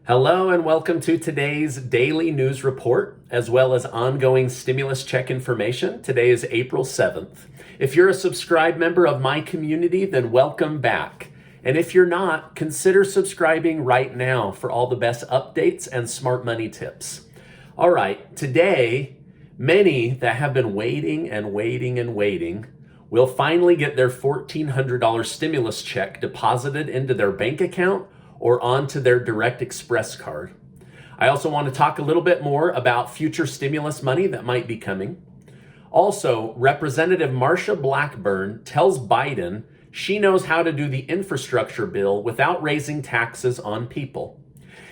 Hello and welcome to today's daily news report, as well as ongoing stimulus check information. Today is April 7th. If you're a subscribed member of my community, then welcome back. And if you're not, consider subscribing right now for all the best updates and smart money tips. All right, today, many that have been waiting will finally get their $1,400 stimulus check deposited into their bank account or onto their Direct Express card. I also want to talk a little bit more about future stimulus money that might be coming. Also, Representative Marsha Blackburn tells Biden she knows how to do the infrastructure bill without raising taxes on people.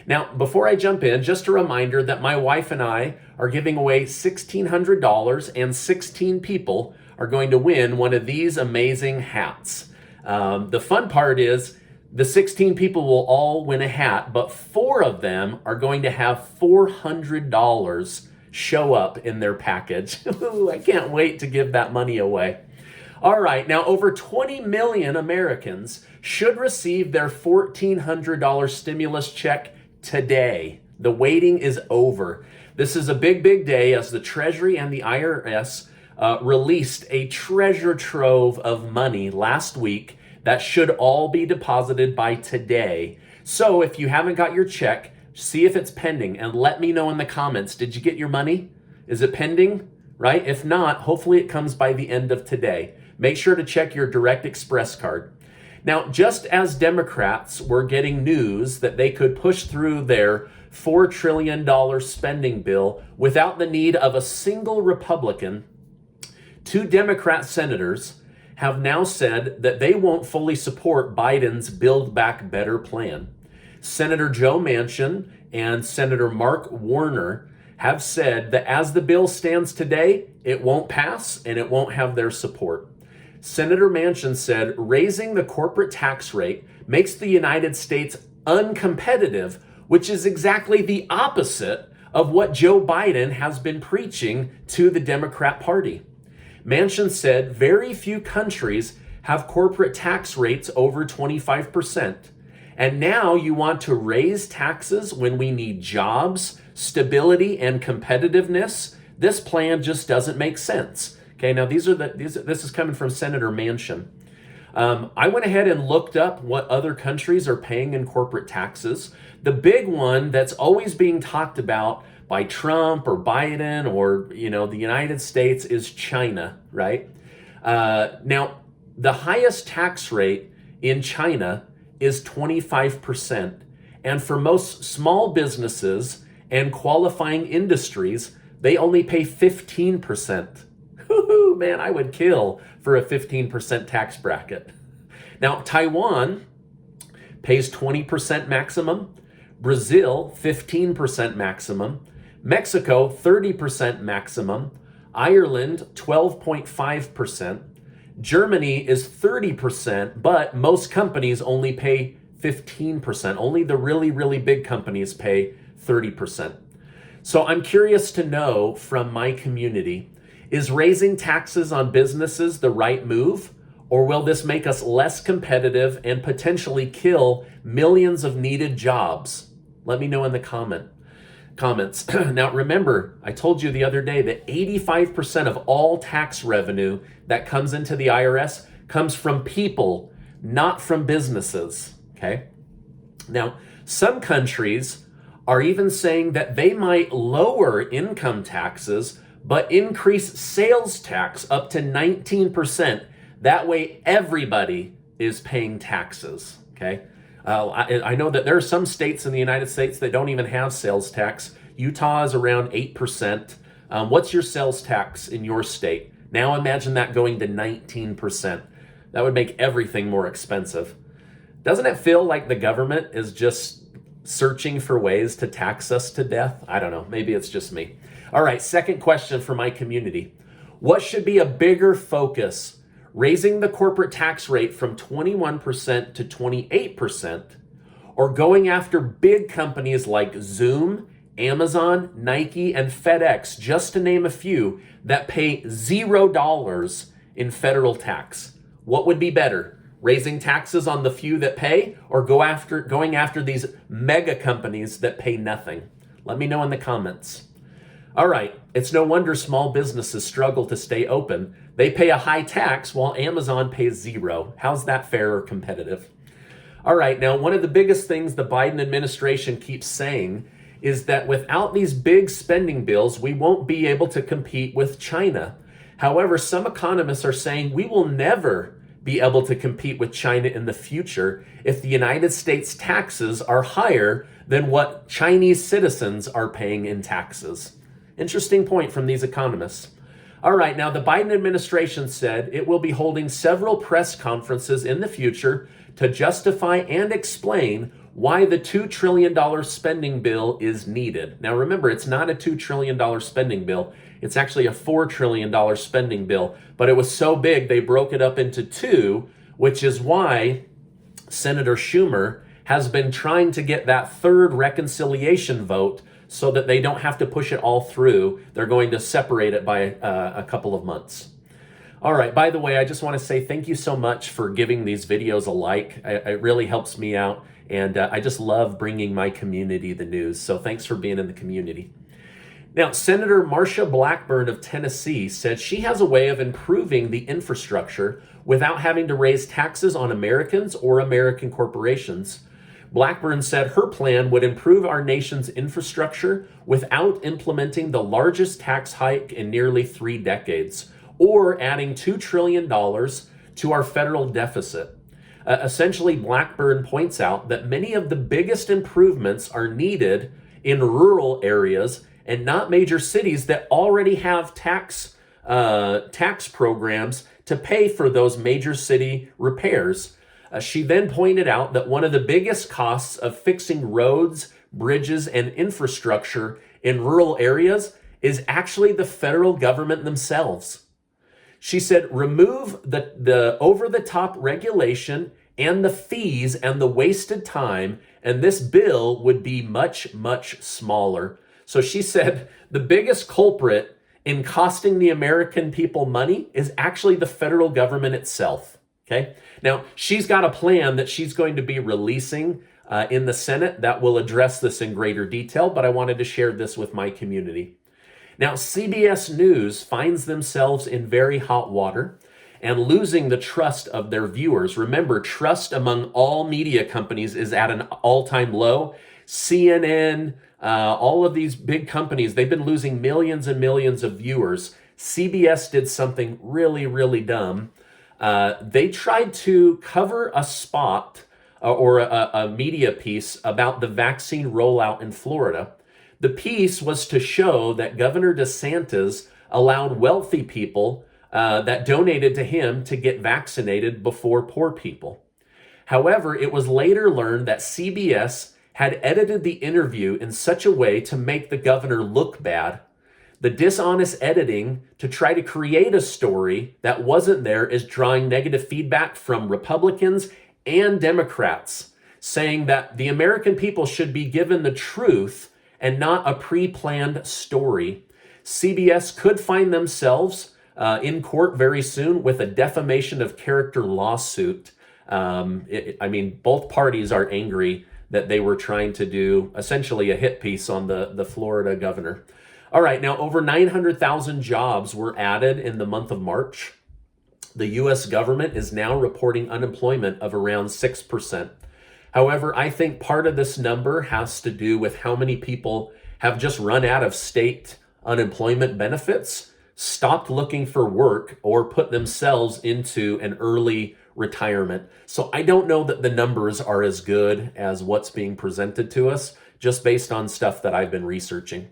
Now, before I jump in, just a reminder that my wife and I are giving away $1,600 and 16 people are going to win one of these amazing hats. The fun part is the 16 people will all win a hat, but 4 of them are going to have $400 show up in their package. I can't wait to give that money away. All right, now over 20 million Americans should receive their $1,400 stimulus check today. The waiting is over. This is a big day as the Treasury and the IRS released a treasure trove of money last week that should all be deposited by today. So if you haven't got your check, see if it's pending and let me know in the comments. Did you get your money? Is it pending? Right? If not, hopefully it comes by the end of today. Make sure to check your Direct Express card. Now, just as Democrats were getting news that they could push through their $4 trillion spending bill without the need of a single Republican, 2 Democrat senators have now said that they won't fully support Biden's Build Back Better plan. Senator Joe Manchin and Senator Mark Warner have said that as the bill stands today, it won't pass and it won't have their support. Senator Manchin said raising the corporate tax rate makes the United States uncompetitive, which is exactly the opposite of what Joe Biden has been preaching to the Democrat Party. Manchin said very few countries have corporate tax rates over 25%. And now you want to raise taxes when we need jobs, stability, and competitiveness? This plan just doesn't make sense. Okay, now this is coming from Senator Manchin. I went ahead and looked up what other countries are paying in corporate taxes. The big one that's always being talked about by Trump or Biden or, the United States is China, right? Now, the highest tax rate in China is 25%. And for most small businesses and qualifying industries, they only pay 15%. Woo-hoo, man, I would kill for a 15% tax bracket. Now, Taiwan pays 20% maximum, Brazil 15% maximum, Mexico 30% maximum, Ireland 12.5%, Germany is 30%, but most companies only pay 15%. Only the really big companies pay 30%. So I'm curious to know from my community, is raising taxes on businesses the right move? Or will this make us less competitive and potentially kill millions of needed jobs? Let me know in the comments. Now remember, I told you the other day that 85% of all tax revenue that comes into the IRS comes from people, not from businesses, okay? Now, some countries are even saying that they might lower income taxes but increase sales tax up to 19%. That way everybody is paying taxes, okay? I know that there are some states in the United States that don't even have sales tax. Utah is around 8%. What's your sales tax in your state? Now imagine that going to 19%. That would make everything more expensive. Doesn't it feel like the government is just searching for ways to tax us to death? I don't know. Maybe it's just me. All right, second question for my community. What should be a bigger focus? Raising the corporate tax rate from 21% to 28%, or going after big companies like Zoom, Amazon, Nike, and FedEx, just to name a few, that pay $0 in federal tax? What would be better? Raising taxes on the few that pay, or going after these mega companies that pay nothing? Let me know in the comments. All right, it's no wonder small businesses struggle to stay open. They pay a high tax while Amazon pays zero. How's that fair or competitive? All right, now one of the biggest things the Biden administration keeps saying is that without these big spending bills, we won't be able to compete with China. However, some economists are saying we will never be able to compete with China in the future if the United States taxes are higher than what Chinese citizens are paying in taxes. Interesting point from these economists. All right, now the Biden administration said it will be holding several press conferences in the future to justify and explain why the $2 trillion spending bill is needed. Now remember, it's not a $2 trillion spending bill. It's actually a $4 trillion spending bill, but it was so big they broke it up into two, which is why Senator Schumer has been trying to get that third reconciliation vote so that they don't have to push it all through. They're going to separate it by a couple of months. All right, by the way, I just want to say thank you so much for giving these videos a like. It really helps me out, and I just love bringing my community the news. So thanks for being in the community. Now, Senator Marsha Blackburn of Tennessee said she has a way of improving the infrastructure without having to raise taxes on Americans or American corporations. Blackburn said her plan would improve our nation's infrastructure without implementing the largest tax hike in nearly 3 decades or adding $2 trillion to our federal deficit. Essentially, Blackburn points out that many of the biggest improvements are needed in rural areas and not major cities that already have tax programs to pay for those major city repairs. She then pointed out that one of the biggest costs of fixing roads, bridges, and infrastructure in rural areas is actually the federal government themselves. She said, remove the over-the-top regulation and the fees and the wasted time, and this bill would be much, much smaller. So she said the biggest culprit in costing the American people money is actually the federal government itself. Okay. Now, she's got a plan that she's going to be releasing in the Senate that will address this in greater detail, but I wanted to share this with my community. Now, CBS News finds themselves in very hot water and losing the trust of their viewers. Remember, trust among all media companies is at an all-time low. CNN, all of these big companies, they've been losing millions and millions of viewers. CBS did something really, really dumb. They tried to cover a spot or a media piece about the vaccine rollout in Florida. The piece was to show that Governor DeSantis allowed wealthy people that donated to him to get vaccinated before poor people. However, it was later learned that CBS had edited the interview in such a way to make the governor look bad. The dishonest editing to try to create a story that wasn't there is drawing negative feedback from Republicans and Democrats, saying that the American people should be given the truth and not a pre-planned story. CBS could find themselves in court very soon with a defamation of character lawsuit. Both parties are angry that they were trying to do essentially a hit piece on the Florida governor. All right, now over 900,000 jobs were added in the month of March. The U.S. government is now reporting unemployment of around 6%. However, I think part of this number has to do with how many people have just run out of state unemployment benefits, stopped looking for work, or put themselves into an early retirement. So I don't know that the numbers are as good as what's being presented to us, just based on stuff that I've been researching.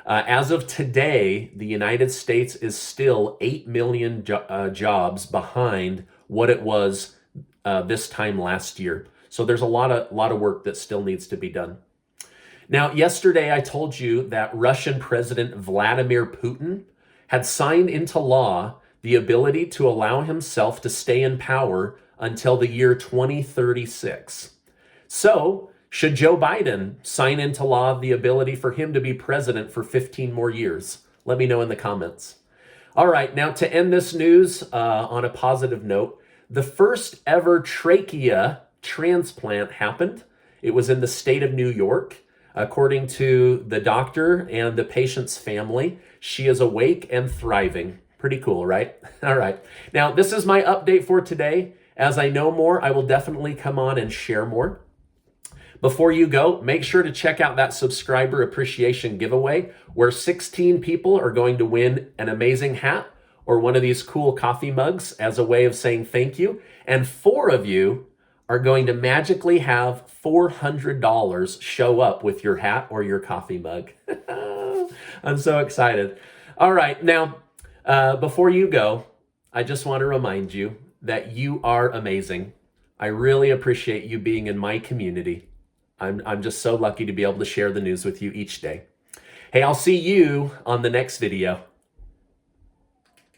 As of today, the United States is still 8 million jobs behind what it was this time last year. So there's a lot of work that still needs to be done. Now, yesterday I told you that Russian President Vladimir Putin had signed into law the ability to allow himself to stay in power until the year 2036. So, should Joe Biden sign into law the ability for him to be president for 15 more years? Let me know in the comments. All right, now to end this news on a positive note, The first ever trachea transplant happened. It was in the state of New York. According to the doctor and the patient's family, she is awake and thriving. Pretty cool, right? All right. Now, this is my update for today. As I know more, I will definitely come on and share more. Before you go, make sure to check out that subscriber appreciation giveaway where 16 people are going to win an amazing hat or one of these cool coffee mugs as a way of saying thank you. And 4 of you are going to magically have $400 show up with your hat or your coffee mug. I'm so excited. All right. Now, before you go, I just want to remind you that you are amazing. I really appreciate you being in my community. I'm just so lucky to be able to share the news with you each day. Hey, I'll see you on the next video.